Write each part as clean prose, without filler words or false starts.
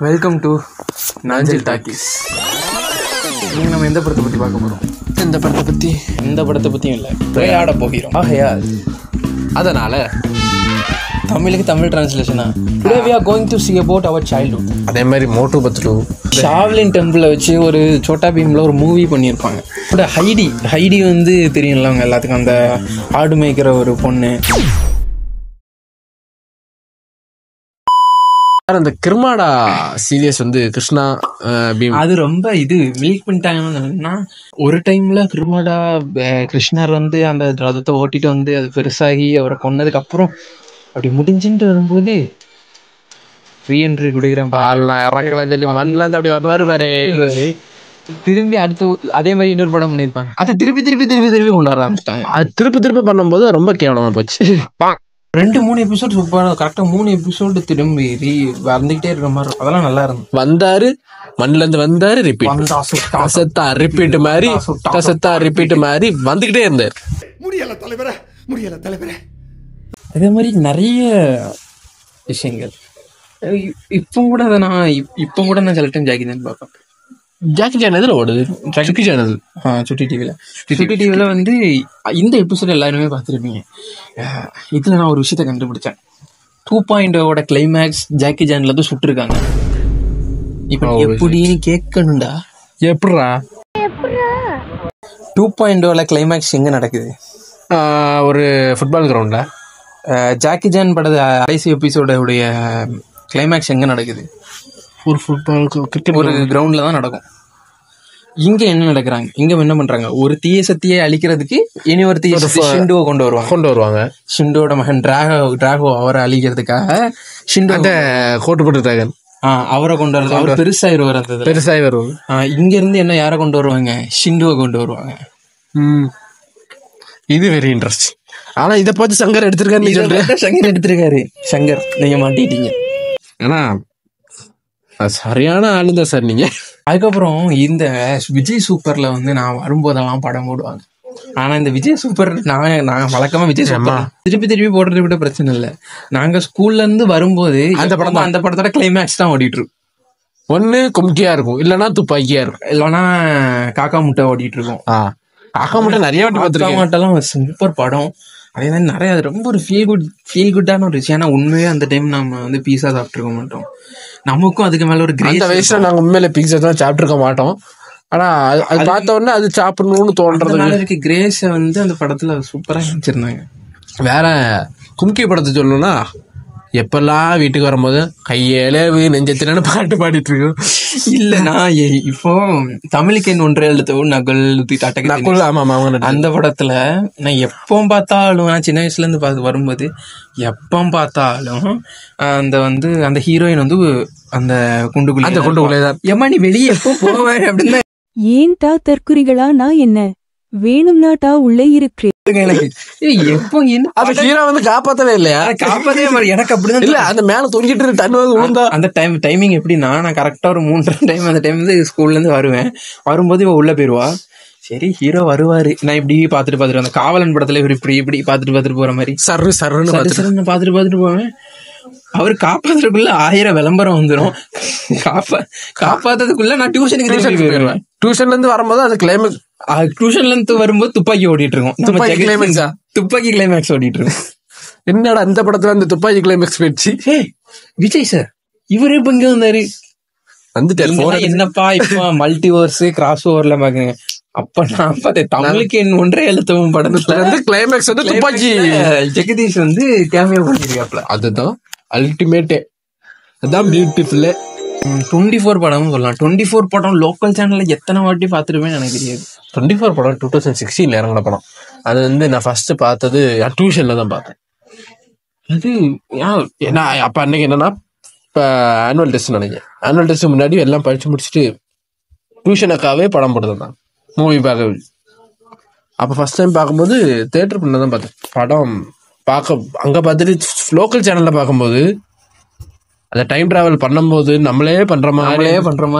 Welcome to Nanjil talkies. நீங்கள் நம்ம எந்த படத்தை பற்றி பார்க்க போகிறோம்? எந்த படத்தை பற்றியும் இல்லை, விளையாட போகிறோம். ஆகையா அதனால் தமிழுக்கு தமிழ் டிரான்ஸ்லேஷனா today we are going to see about our childhood. அதே மாதிரி மோட்டு பத்து ஷாவ்லின் டெம்பிளை வச்சு ஒரு சோட்டா பீமில் ஒரு மூவி பண்ணியிருப்பாங்க. கூட ஹைடி வந்து தெரியும்ல அவங்க எல்லாத்துக்கும், அந்த ஆடு மேய்க்கிற ஒரு பொண்ணு. அந்த கிருமாடா சீரியஸ் வந்து கிருஷ்ணா பீம் அது ரொம்ப இது மில்க் பண்ணிட்டாங்கன்னா, ஒரு டைம்ல கிருமாடா கிருஷ்ணர் வந்து அந்த ரதத்தை ஓட்டிட்டு வந்து அது பெருசாகி அவரை கொன்னதுக்கு அப்புறம் அப்படி முடிஞ்சுட்டு வரும்போது ரீஎன்ட்ரி கொடுக்குறேன் அப்படி வருவாரு. திரும்பி அடுத்து அதே மாதிரி இன்னொரு படம் பண்ணியிருப்பாங்க. அதை திருப்பி கொண்டு வர ஆரம்பிச்சிட்டாங்க. அது திருப்பி பண்ணும்போது ரொம்ப கேவலமா போச்சு. 2-3 எபிசோட் சூப்பராக, கரெக்டாக 3 எபிசோடு திரும்பி வந்துகிட்டே இருக்கிற மாதிரி. அதெல்லாம் நல்லா இருந்தது. வந்தாரு, மண்ணில இருந்து வந்தாரு, ரிப்பீட் மாதிரி வந்துகிட்டே இருந்தாரு. முடியல தலைவரே. அதே மாதிரி நிறைய விஷயங்கள் இப்போ கூட நான் சில டைம் ஜாக்கி தான் பார்ப்பேன். ஜாக்கி சான் எதுல ஓடுது? சுட்டி சேனல். சுட்டி டிவியில் வந்து இந்த எபிசோட் எல்லாருமே பார்த்துருப்பீங்க. இதில் நான் ஒரு விஷயத்த கண்டுபிடிச்சேன். 2.0 கிளைமேக்ஸ் ஜாக்கி சான்ல தான் சுட்டுருக்காங்க. இப்போ எப்படின்னு கேட்கணும்டா. எப்படா 2.0 கிளைமேக்ஸ் எங்கே நடக்குது? ஒரு ஃபுட்பால் கிரவுண்ட்ல. ஜாக்கி சான் படது கடைசி எபிசோடைய கிளைமேக்ஸ் எங்கே நடக்குது? ஒரு ஃபுட்பால் கிரிக்கெட் ஒரு கிரவுண்டில் தான் நடக்கும். இங்கே என்ன நடக்கிறாங்க? இங்கே என்ன பண்ணுறாங்க? ஒரு தீய சக்தியை அழிக்கிறதுக்கு இனி ஒரு தீய சக்தி ஷிண்டோவை கொண்டு வருவாங்க. ஷிண்டோட மகன் டிராகோ அவரை அழிக்கிறதுக்காக ஷிண்டோ கோட்டு போட்டுருக்காங்க. அவரை கொண்டு வரது. அவர் பெருசாகி வருவாங்க. இங்க இருந்து என்ன யாரை கொண்டு வருவாங்க? ஷிண்டோவை கொண்டு வருவாங்க. இது வெரி இன்ட்ரெஸ்டிங். ஆனா இதை பார்த்து சங்கர் எடுத்திருக்காரு. சங்கர் நீங்க மாட்டிட்டீங்க. ஆனா சரியான ஆளுங்க சார் நீங்க. அதுக்கப்புறம் இந்த விஜய் சூப்பர்ல வந்து நான் வரும்போதெல்லாம் படம் போடுவாங்க. ஆனா இந்த விஜய் சூப்பர் நான் வழக்கமா விஜய் சூப்பர் திருப்பி போடுறது விட பிரச்சனை இல்லை. நாங்க ஸ்கூல்ல இருந்து வரும்போது அந்த படத்தோட கிளைமேக்ஸ் தான் ஓடிட்டு இருக்கும். ஒண்ணு கும்கியா இருக்கும், இல்லைன்னா துப்பாக்கியா இருக்கும், இல்லைன்னா காக்கா முட்டை ஓடிட்டு இருக்கும். காக்கா முட்டை நிறைய வாட்டி பார்த்துருக்கேன். முட்டைலாம் சூப்பர் படம். அதே மாதிரி நிறைய ரொம்ப ஒரு ஃபீல் குட்டான ஒரு விஷயம். ஏன்னா உண்மையே அந்த டைம் நம்ம வந்து பீஸா சாப்பிட்டுருக்க மாட்டோம். நமக்கும் அதுக்கு மேல ஒரு அந்த வயசுல நாங்க உண்மையில பீஸா தான் சாப்பிட்டுருக்க மாட்டோம். ஆனா அது பார்த்த உடனே அது சாப்பிடணும்னு தோன்றது. கிரேஸ வந்து அந்த படத்துல சூப்பரா வச்சிருந்தாங்க. வேற கும்கி படத்தை சொல்லணும்னா, எப்பெல்லாம் வீட்டுக்கு வரும்போது கையேளவு நெஞ்சத்திலான பாட்டு பாடிட்டு இருக்கோம். இல்லைன்னா இப்போ தமிழுக்கு ஒன்றே எழுத்தோ நகல் அந்த படத்துல நான் எப்போ பார்த்தாலும், நான் சின்ன வயசுல இருந்து பார்த்து வரும்போது எப்போ பார்த்தாலும் அந்த ஹீரோயின் வந்து அந்த குண்டுக்குள்ளே ஏமா நீ வெளியே எப்போ போவேன் அப்படின்னு. ஏன் டா தற்குறிகளா? நான் என்ன வேணும்னா டா உள்ளே இருக்கிறேன். எப்போ ஹீரோ வந்து காப்பாத்தவே இல்லையா? காப்பாத்தவே மாதிரி எனக்கு அப்படிதான் இல்ல. அந்த மேல தொங்கிட்டு தண்ணி விழுந்தா அந்த டைமிங் எப்படின்னா, நான் கரெக்டா ஒரு 3 டைம் அந்த டைம் வந்து ஸ்கூல்ல இருந்து வரும்போது இவ உள்ள போயிருவா. சரி ஹீரோ வருவாரு, நான் இப்படி பாத்துட்டு அந்த காவலன் படத்துல இப்படி பாத்துட்டு போற மாதிரி சர்ன்னு பாத்துட்டு போவேன். அவரு காப்பாத்துறதுக்குள்ள 1000 விளம்பரம் வந்துடும். காப்பாத்துறதுக்குள்ள நான் டியூஷனுக்கு போயிடுவேன். டியூஷன்ல இருந்து வரும்போது அது கிளைமேக்ஸ். டியூஷன்ல இருந்து வரும்போது துப்பாக்கி ஓடிட்டு இருக்கும். துப்பாக்கி கிளைமேக்ஸ் ஓடிட்டு இருக்கும். என்னடா இந்த படத்துல அந்த துப்பாக்கி கிளைமேக்ஸ் போயிடுச்சு. விஜய் சார் இவரு இப்ப இங்க வந்தாரு வந்துட்டாரு. என்னப்பா இப்ப மல்டிவர்ஸ் கிராஸ் ஓவர்ல பாக்குங்க. அப்ப நான் பார்த்தேன் தமிழுக்கு ஒன்றே எழுத்தவும் படத்துல வந்து கிளைமேக்ஸ் வந்து துப்பாக்கி ஜெகதீஷ் வந்து கேமியோ பண்ணிருக்காப்ல. அதுதான் அல்டிமேட்டே, அதான் பியூட்டிஃபுல். 24 படமும் சொல்லலாம். 24 படம் லோக்கல் சேனல்ல எத்தனை வாட்டி பார்த்துருப்பேன்னு எனக்கு தெரியாது. 24 படம் 2016 இறங்கின படம். அது வந்து நான் ஃபர்ஸ்ட் பார்த்தது டியூஷன்ல தான் பார்த்தேன். அது நான் அப்ப அன்னைக்கு என்னன்னா, இப்போ ஆனுவல் டெஸ்ட் நினைக்கிறேன். ஆனுவல் டெஸ்ட் முன்னாடி எல்லாம் படிச்சு முடிச்சுட்டு டியூஷனுக்காகவே படம் போட்டுதான் மூவி பார்க்க. அப்போ ஃபர்ஸ்ட் டைம் பார்க்கும்போது தேட்டர் பண்ண தான் பார்த்தேன். படம் அங்கே பார்த்துட்டு லோக்கல் சேனல்ல பார்க்கும்போது அந்த டைம் டிராவல் பண்ணும்போது நம்மளே பண்ற மாதிரி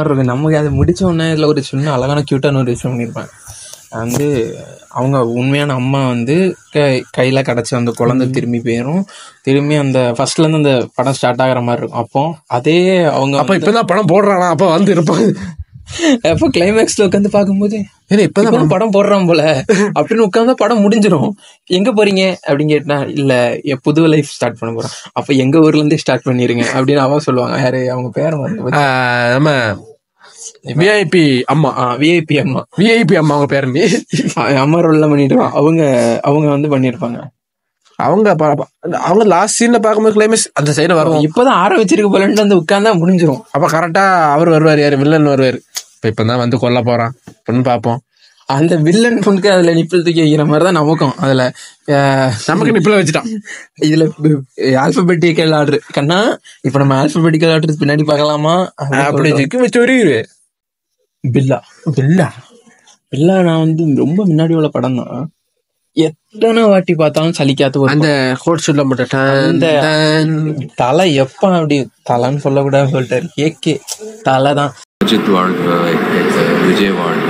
இருக்கு. நமக்கு அதை முடிச்ச உடனே இதில் ஒரு சின்ன அழகான கியூட்டான ஒரு விஷயம் பண்ணியிருப்பேன். வந்து அவங்க உண்மையான அம்மா வந்து கையில் கிடச்சி அந்த குழந்தை திரும்பி போயிடும். திரும்பி அந்த ஃபர்ஸ்ட்லேருந்து அந்த படம் ஸ்டார்ட் ஆகிற மாதிரி இருக்கும். அப்போ அதே அவங்க அப்போ இப்போ தான் படம் போடுறானா அப்போ வந்து இருப்பாங்க. அப்போ கிளைமேக்ஸில் உட்காந்து பார்க்கும்போது இப்போதான் படம் போடுறான் போல அப்படின்னு உட்காந்து படம் முடிஞ்சிடும். எங்கே போறீங்க அப்படின்னு கேட்டா இல்லை புது லைஃப் ஸ்டார்ட் பண்ண போகிறோம். அப்போ எங்கள் ஊர்லேருந்தே ஸ்டார்ட் பண்ணிடுங்க அப்படின்னு அவன் சொல்லுவாங்க. யாரு அவங்க பேரை வந்து நம்ம விஐபி அம்மா அவங்க பேர் அம்மா ரோல்லாம் பண்ணிடுவான். அவங்க வந்து பண்ணிருப்பாங்க. அவங்க லாஸ்ட் சீன்ல பாக்கும்போது கிளைமேக்ஸ் அந்த சைடு வரும். இப்பதான் ஆரம்பிச்சிருக்கு போலன்னு வந்து உட்கார்ந்தா முடிஞ்சிரும். அப்ப கரெக்டா அவர் வருவார், யாரு வில்லன் வருவாரு. இப்பதான் வந்து கொல்ல போறான் அப்படின்னு பாப்போம். அந்த வில்லன் பொண்ணுக்கு அதுல நிப்பிள் தூக்கி வைக்கிற மாதிரிதான் நமக்கும். அதுல நமக்கு நிப்பிள் வச்சுட்டான். இதுல ஆல்பபெட்டிக்கல் ஆர்டர் கண்ணா இப்ப நம்ம ஆல்பபெட்டிக்கல் ஆர்டர் பின்னாடி பார்க்கலாமா அப்படி வச்சு வருவீரு. பில்லா நான் வந்து ரொம்ப முன்னாடி உள்ள படம் தான். எத்தனை வாட்டி பார்த்தாலும் சலிக்காத ஒரு அந்த கோட் சொல்ல மாட்டேன். தலை எப்ப அப்படி தலைன்னு சொல்லக்கூடாது சொல்லிட்டாரு. கேக்கே தலை தான். அஜித் வாழ்க, விஜய் வாழ்க,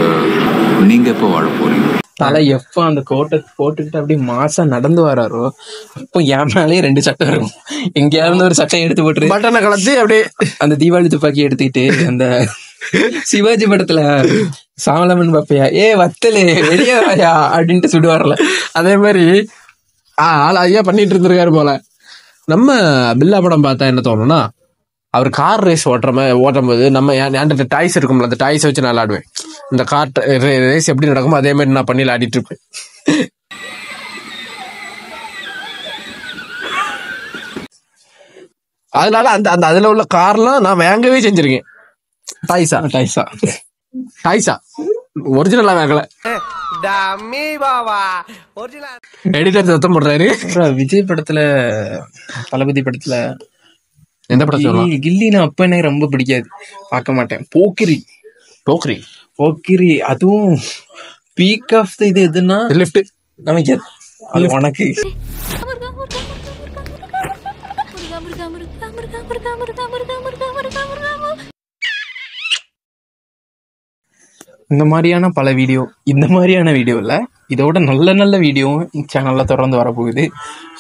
நீங்க எப்போ வாழ போறீங்க? தலை எப்ப அந்த கோட்டை போட்டுக்கிட்டு அப்படியே மாசா நடந்து வராரோ அப்போ என் மேலேயே 2 சட்டை இருக்கும். எங்கேயாவது ஒரு சட்டை எடுத்து போட்டு பட்டனை கலந்து அப்படியே அந்த தீபாவளி துப்பாக்கி எடுத்துக்கிட்டு அந்த சிவாஜி படத்துல சாமலமன் பாப்பையா வத்தலே வெளியே வாயா அப்படின்ட்டு சுடுவார்ல, அதே மாதிரி ஆள் ஐயா பண்ணிட்டு இருந்திருக்காரு போல. நம்ம பில்லா படம் பார்த்தா என்ன தோணும்னா, அவர் கார் ரேஸ் ஓட்டும் போது நம்ம என்கிட்ட டாய்ஸ் இருக்கும்ல, அந்த டாய்ஸ் வச்சு நான் விளாடுவேன். இந்த கார் ரேஸ் எப்படி நடக்குமோ அதே மாதிரி நான் பண்ணி விளையாடிட்டு இருப்பேன். அதனால அந்த அந்த அதுல உள்ள கார்லாம் நான் வாங்கவே செஞ்சிருக்கேன். டாய்ஸா ஒரிஜினலா வாங்கல. எடிட்டர் சத்தம் போடுறாரு. விஜய் படத்துல தளபதி படத்துல எந்த படத்துல கில்லி நான் அப்ப எனக்கு ரொம்ப பிடிக்காது, பார்க்க மாட்டேன். போக்கிரி அதுவும் பீக் ஆஃப் இது எதுன்னா லெஃப்ட் நமக்கு உனக்கு இந்த மாதிரியான பல வீடியோ, இந்த மாதிரியான வீடியோவில் இதோட நல்ல நல்ல வீடியோவும் சேனல்ல தொடர்ந்து வரப்போகுது.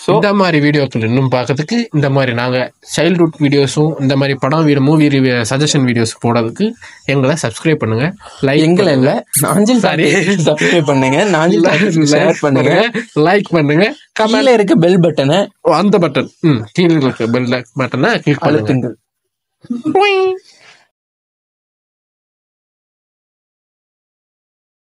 ஸோ இந்த மாதிரி வீடியோக்கள் இன்னும் பார்க்கறதுக்கு இந்த மாதிரி நாங்கள் சைல்ட்ஹுட் வீடியோஸும் இந்த மாதிரி படம் மூவி சஜஷன் வீடியோஸ் போடுறதுக்கு எங்களை சப்ஸ்கிரைப் பண்ணுங்க. எங்களை இல்லை நாஞ்சில் சப்ஸ்கிரைப் பண்ணுங்க, நாஞ்சில் ஷேர் பண்ணுங்க, லைக் பண்ணுங்க. கீழே இருக்க பெல் பட்டனை, அந்த பட்டன் கீழே இருக்க பெல் பட்டனை கிளிக் பண்ணுங்க.